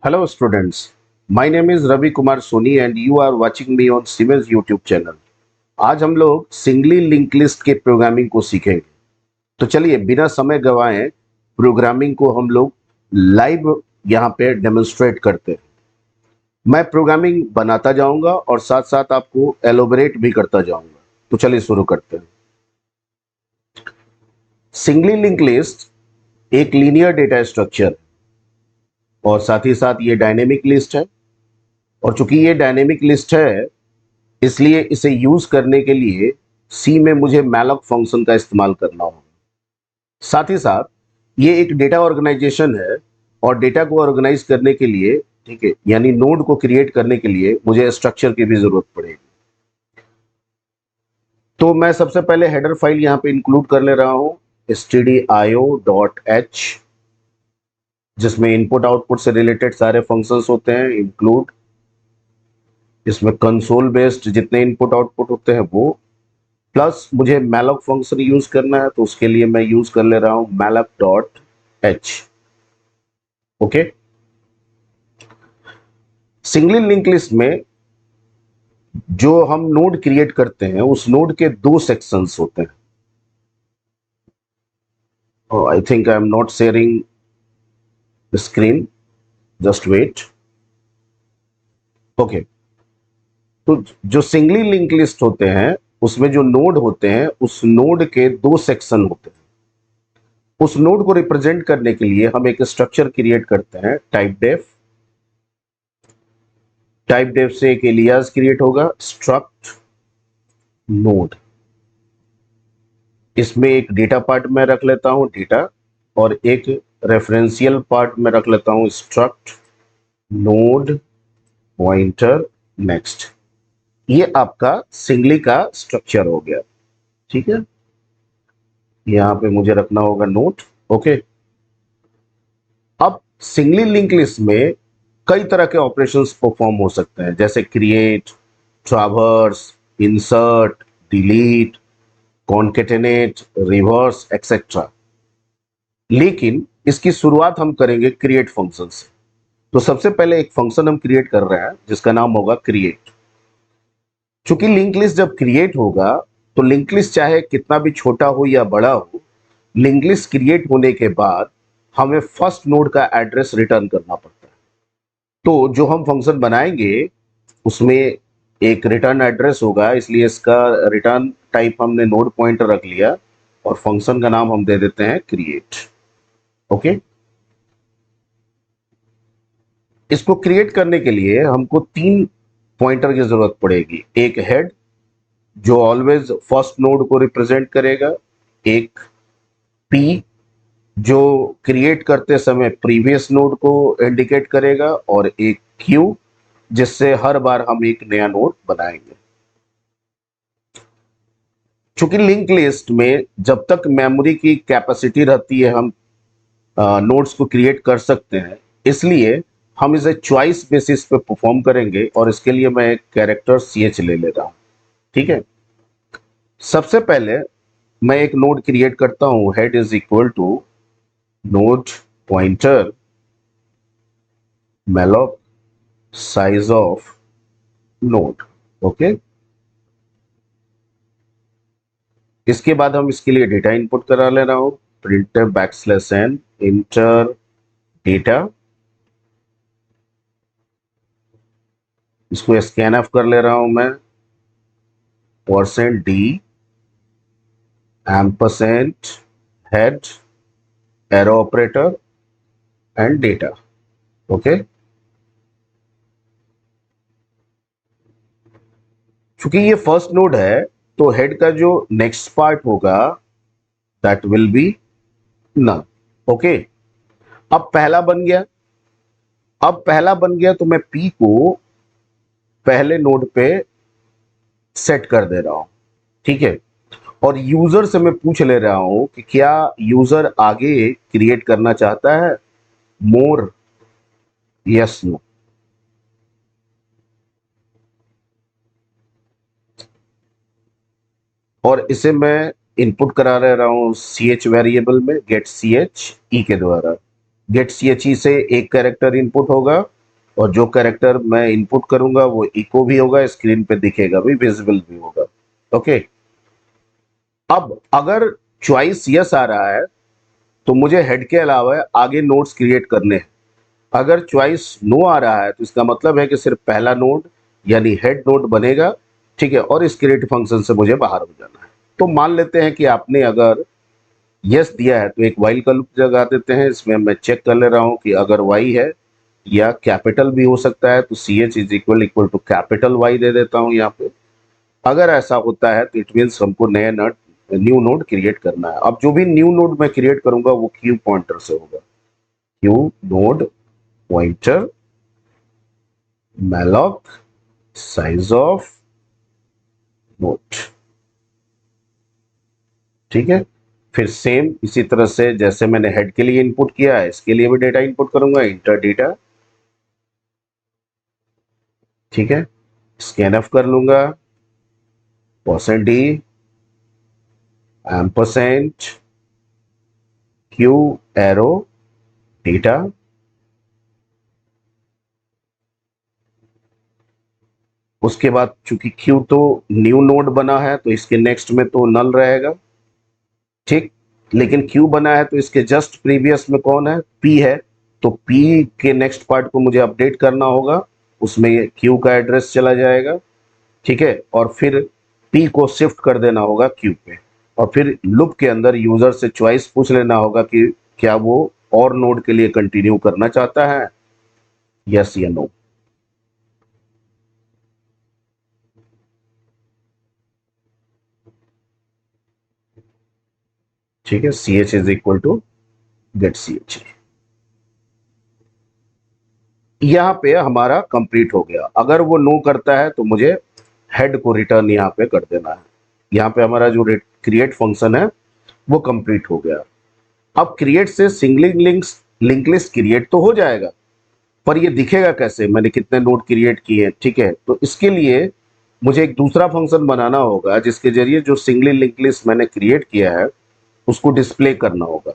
Hello students, my name is Ravi Kumar Soni and you are watching me on Siemens YouTube channel. आज हम लोग singly link list के programming को सीखेंगे। तो चलिए बिना समय गवाए प्रोग्रामिंग को हम लोग लाइव यहाँ पे डेमोन्स्ट्रेट करते हैं। मैं प्रोग्रामिंग बनाता जाऊंगा और साथ साथ आपको एलोबरेट भी करता जाऊंगा। तो चलिए शुरू करते हैं। सिंगली लिंक लिस्ट एक लीनियर डेटा स्ट्रक्चर और साथ ही साथ ये डायनेमिक लिस्ट है। और चूंकि ये डायनेमिक लिस्ट है इसलिए इसे यूज करने के लिए सी में मुझे मैलॉक फंक्शन का इस्तेमाल करना होगा। साथ ही साथ ये एक डेटा ऑर्गेनाइजेशन है और डेटा को ऑर्गेनाइज करने के लिए, ठीक है, यानी नोड को क्रिएट करने के लिए मुझे स्ट्रक्चर की भी जरूरत पड़ेगी। तो मैं सबसे पहले हेडर फाइल यहां पे इंक्लूड कर ले रहा हूं stdio.h, जिसमें इनपुट आउटपुट से रिलेटेड सारे फंक्शंस होते हैं इंक्लूड। इसमें कंसोल बेस्ड जितने इनपुट आउटपुट होते हैं वो, प्लस मुझे मैलॉक फंक्शन यूज करना है तो उसके लिए मैं यूज कर ले रहा हूं malloc.h। Okay, singly link list में जो हम नोड क्रिएट करते हैं उस नोड के दो सेक्शंस होते हैं। I think I am not sharing the screen, just wait. Okay, तो जो सिंगली लिंक लिस्ट होते हैं उसमें जो नोड होते हैं उस नोड के दो सेक्शन होते हैं। उस नोड को रिप्रेजेंट करने के लिए हम एक स्ट्रक्चर क्रिएट करते हैं टाइप डेफ से एक एलियास क्रिएट होगा स्ट्रक्ट नोड। इसमें एक डेटा पार्ट में रख लेता हूं डेटा, और एक रेफरेंशियल पार्ट में रख लेता हूं स्ट्रक्ट नोड पॉइंटर नेक्स्ट। ये आपका सिंगली का स्ट्रक्चर हो गया, ठीक है। यहां पे मुझे रखना होगा नोट। ओके, अब सिंगली लिंक लिस्ट में कई तरह के ऑपरेशंस परफॉर्म हो सकते हैं, जैसे create, traverse, insert, delete, concatenate, reverse et cetera. लेकिन इसकी शुरुआत हम करेंगे क्रिएट फंक्शन से। तो सबसे पहले एक फंक्शन हम क्रिएट कर रहे हैं जिसका नाम होगा क्रिएट। चूंकि लिंक लिस्ट जब क्रिएट होगा तो लिंक लिस्ट चाहे कितना भी छोटा हो या बड़ा हो, लिंक लिस्ट क्रिएट होने के बाद हमें फर्स्ट नोड का एड्रेस रिटर्न करना पड़ता है। तो जो हम फंक्शन बनाएंगे उसमें एक रिटर्न एड्रेस होगा, इसलिए इसका रिटर्न टाइप हमने नोड पॉइंटर रख लिया और फंक्शन का नाम हम दे देते हैं क्रिएट। ओके, इसको क्रिएट करने के लिए हमको तीन पॉइंटर की जरूरत पड़ेगी। एक हेड जो ऑलवेज फर्स्ट नोड को रिप्रेजेंट करेगा, एक पी जो क्रिएट करते समय प्रीवियस नोड को इंडिकेट करेगा, और एक क्यू जिससे हर बार हम एक नया नोड बनाएंगे। चूंकि लिंक लिस्ट में जब तक मेमोरी की कैपेसिटी रहती है हम नोड्स को क्रिएट कर सकते हैं, इसलिए हम इसे चॉइस बेसिस पे परफॉर्म करेंगे और इसके लिए मैं एक कैरेक्टर CH ले रहा हूं, ठीक है। सबसे पहले मैं एक नोड क्रिएट करता हूं, head is equal to node pointer malloc size of node. Okay, इसके बाद हम इसके लिए डेटा इनपुट करा ले रहा हूं, printf \n इंटर डेटा। इसको स्कैनफ कर ले रहा हूं मैं, %d ampersand head arrow operator and data. Okay, चूंकि ये फर्स्ट नोड है तो हेड का जो नेक्स्ट पार्ट होगा that will be null. Okay, अब पहला बन गया तो मैं पी को पहले नोड पे सेट कर दे रहा हूं, ठीक है। और यूजर से मैं पूछ ले रहा हूं कि क्या यूजर आगे क्रिएट करना चाहता है, मोर, यस, नो। और इसे मैं इनपुट करा ले रहा हूं CH वेरिएबल में, गेट CH ई के द्वारा। गेट ची से एक कैरेक्टर इनपुट होगा और जो कैरेक्टर मैं इनपुट करूंगा वो इको भी होगा, स्क्रीन पे दिखेगा भी, विजिबल भी होगा। ओके, अब अगर चॉइस यस आ रहा है तो मुझे हेड के अलावा आगे नोड्स क्रिएट करने हैं। अगर चॉइस नो आ रहा है तो इसका मतलब है कि सिर्फ पहला नोड यानी हेड नोड बनेगा, ठीक है, और इस क्रिएट फंक्शन से मुझे बाहर हो जाना है। तो मान लेते हैं कि आपने अगर यस दिया है तो एक वाइल का लूप लगा देते हैं। इसमें मैं चेक कर ले रहा हूं कि अगर वाई है या कैपिटल भी हो सकता है, तो C H is equal equal to capital Y दे देता हूं यहाँ पे। अगर ऐसा होता है तो इट मीन्स हमको नया नोड, न्यू नोड क्रिएट करना है। अब जो भी न्यू नोड मैं क्रिएट करूंगा वो क्यू पॉइंटर से होगा। Q node pointer malloc size of node, ठीक है। फिर सेम इसी तरह से जैसे मैंने हेड के लिए इनपुट किया है, इसके लिए भी डेटा इनपुट करूंगा, इंटर डेटा, ठीक है। स्कैन ऑफ कर लूंगा, %d ampersand Q arrow data, उसके बाद चूंकि क्यू तो न्यू नोड बना है तो इसके नेक्स्ट में तो नल रहेगा, ठीक। लेकिन क्यू बना है तो इसके जस्ट प्रीवियस में कौन है, पी है, तो पी के नेक्स्ट पार्ट को मुझे अपडेट करना होगा, उसमें क्यू का एड्रेस चला जाएगा, ठीक है। और फिर पी को शिफ्ट कर देना होगा क्यू पे, और फिर लूप के अंदर यूजर से चॉइस पूछ लेना होगा कि क्या वो और नोड के लिए कंटिन्यू करना चाहता है, यस या नो। ठीक है, C H is equal to get C H. यहां पे हमारा कंप्लीट हो गया। अगर वो नो करता है तो मुझे हेड को रिटर्न यहां पे कर देना है। यहां पे हमारा जो क्रिएट फंक्शन है वो कंप्लीट हो गया। अब क्रिएट से singling links link list create तो हो जाएगा, पर ये दिखेगा कैसे, मैंने कितने नोड क्रिएट किए, ठीक है। तो इसके लिए मुझे एक दूसरा फंक्शन बनाना होगा जिसके जरिए जो सिंगली लिंक लिस्ट मैंने क्रिएट किया है उसको डिस्प्ले करना होगा।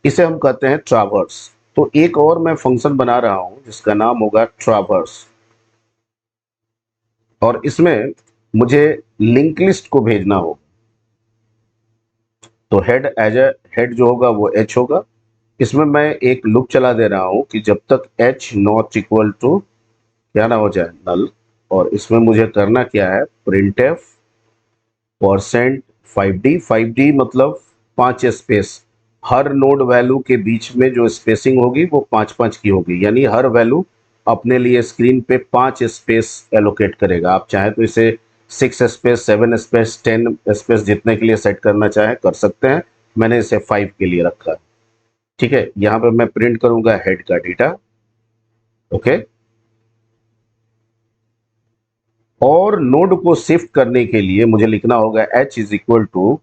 इसे हम कहते हैं ट्रावर्स। तो एक और मैं फंक्शन बना रहा हूं जिसका नाम होगा ट्रावर्स, और इसमें मुझे लिंक लिस्ट को भेजना होगा। तो हेड एज ए हेड जो होगा वो एच होगा। इसमें मैं एक लूप चला दे रहा हूं कि जब तक एच नॉट इक्वल टू क्या ना हो जाए, नल। और इसमें मुझे करना क्या है, प्रिंट एफ %5d मतलब 5 स्पेस। हर नोड वैल्यू के बीच में जो स्पेसिंग होगी वो 5 5 की होगी, यानी हर वैल्यू अपने लिए स्क्रीन पे 5 स्पेस एलोकेट करेगा। आप चाहे तो इसे 6 स्पेस, 7 स्पेस, 10 स्पेस जितने के लिए सेट करना चाहे कर सकते हैं। मैंने इसे 5 के लिए रखा है, ठीक है। यहां पे मैं प्रिंट करूंगा हेड का डेटा, ओके। और नोड को शिफ्ट करने के लिए मुझे लिखना होगा h is equal to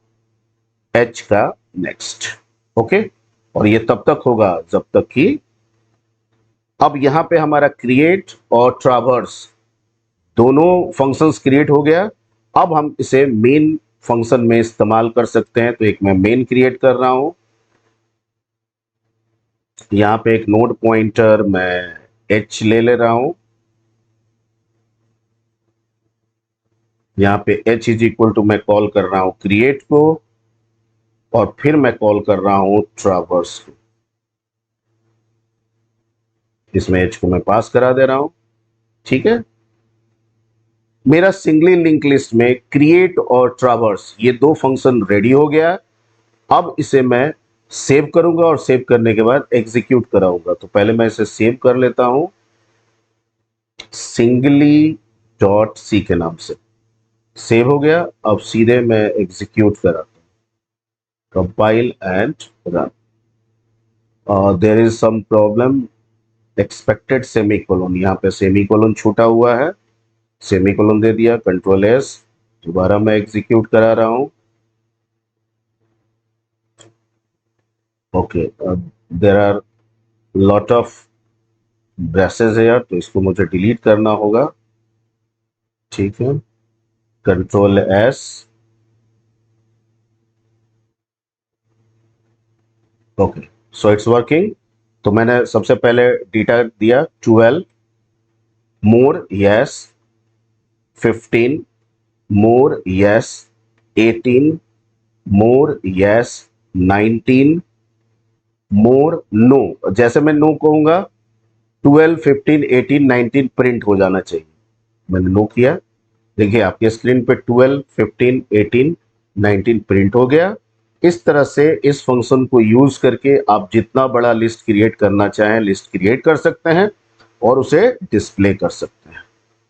h का नेक्स्ट, ओके। और ये तब तक होगा जब तक कि, अब यहां पे हमारा क्रिएट और ट्रावर्स दोनों फंक्शंस क्रिएट हो गया। अब हम इसे मेन फंक्शन में इस्तेमाल कर सकते हैं। तो एक मैं मेन क्रिएट कर रहा हूं, यहां पे एक नोड पॉइंटर मैं h ले रहा हूं। यहां पे h इज इक्वल टू मैं कॉल कर रहा हूं क्रिएट को, और फिर मैं कॉल कर रहा हूं ट्रावर्स को। इसमें h को मैं पास करा दे रहा हूं, ठीक है। मेरा सिंगली लिंक लिस्ट में क्रिएट और ट्रावर्स ये दो फंक्शन रेडी हो गया। अब इसे मैं सेव करूंगा और सेव करने के बाद एग्जीक्यूट कराऊंगा। तो पहले मैं इसे सेव कर लेता हूं सिंगली डॉट सी के नाम से। सेव हो गया। अब सीधे मैं एग्जीक्यूट कराता हूं, compile and run. There is some problem, expected semicolon, यहाँ पे सेमीकोलन छूटा हुआ है, सेमीकोलन दे दिया, कंट्रोल एस। दोबारा मैं एग्जीक्यूट करा रहा हूं, okay. There are lot of braces है यार, तो इसको मुझे डिलीट करना होगा, ठीक है। Control S, okay. So it's working. तो मैंने सबसे पहले डेटा दिया 12 मोर यस, 15 मोर यस, 18 मोर यस, 19 मोर नो। जैसे मैं नो कहूंगा 12, 15, 18, 19 प्रिंट हो जाना चाहिए। मैंने नो किया, देखिए आपके स्क्रीन पे 12, 15, 18, 19 प्रिंट हो गया। इस तरह से इस फंक्शन को यूज करके आप जितना बड़ा लिस्ट क्रिएट करना चाहें लिस्ट क्रिएट कर सकते हैं और उसे डिस्प्ले कर सकते हैं।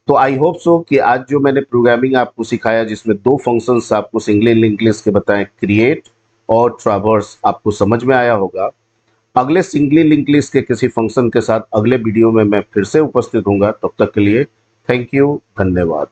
तो आई होप सो कि आज जो मैंने प्रोग्रामिंग आपको सिखाया, जिसमें दो फंक्शंस आपको सिंगली लिंक्ड लिस्ट के बताएं, क्रिएट और ट्रैवर्स, आपको समझ में आया होगा। अगले सिंगली लिंक लिस्ट के किसी फंक्शन के साथ अगले वीडियो में मैं फिर से उपस्थित हूंगा। तब तक के लिए थैंक यू, धन्यवाद।